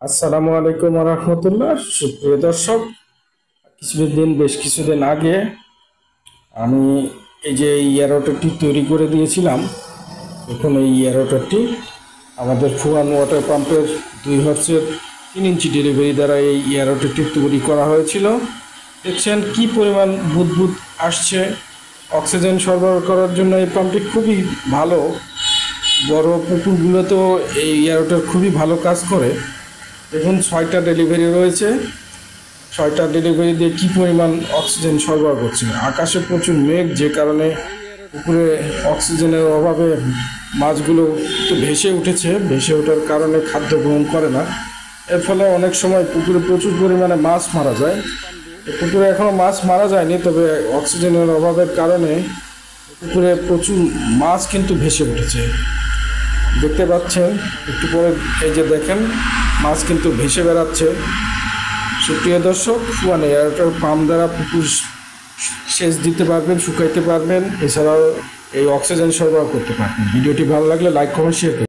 আসসালামু আলাইকুম রহমতুল্লাহ। সুপ্রিয় দর্শক, বেশ কিছুদিন আগে আমি এই যে এয়ারোটারটি তৈরি করে দিয়েছিলাম। এখন এই এয়ারোটারটি আমাদের ফুয়ান ওয়াটার পাম্পের 2 হর্সের 3 ইঞ্চি ডেলিভারি দ্বারা এই এয়ারোটারটি তৈরি করা হয়েছিল। দেখছেন কি পরিমাণ বুদবুদ আসছে। অক্সিজেন সরবরাহ করার জন্য এই পাম্পটি খুবই ভালো। বড় পুকুরগুলোতেও এই এয়ারোটার খুবই ভালো কাজ করে। দেখুন 6টা ডেলিভারি রয়েছে। 6টা ডেলিভারি দিয়ে কী পরিমাণ অক্সিজেন সরবরাহ করছে। আকাশে প্রচুর মেঘ, যে কারণে পুকুরে অক্সিজেনের অভাবে মাছগুলো তো ভেসে উঠেছে। ভেসে ওঠার কারণে খাদ্য গ্রহণ করে না। এর ফলে অনেক সময় পুকুরে প্রচুর পরিমাণে মাছ মারা যায়। পুকুরে এখনও মাছ মারা যায়নি, তবে অক্সিজেনের অভাবের কারণে পুকুরে প্রচুর মাছ কিন্তু ভেসে উঠেছে। দেখতে পাচ্ছেন একটু পরে, এই যে দেখেন মাছ কিন্তু ভেসে বেড়াচ্ছে। সুপ্রিয় দর্শক, ফুয়ান এয়ারওয়াটার পাম্প দ্বারা পুকুর সেচ দিতে পারবেন, শুকাইতে পারবেন, এছাড়াও এই অক্সিজেন সরবরাহ করতে পারবেন। ভিডিওটি ভালো লাগলে লাইক, কমেন্ট, শেয়ার করুন।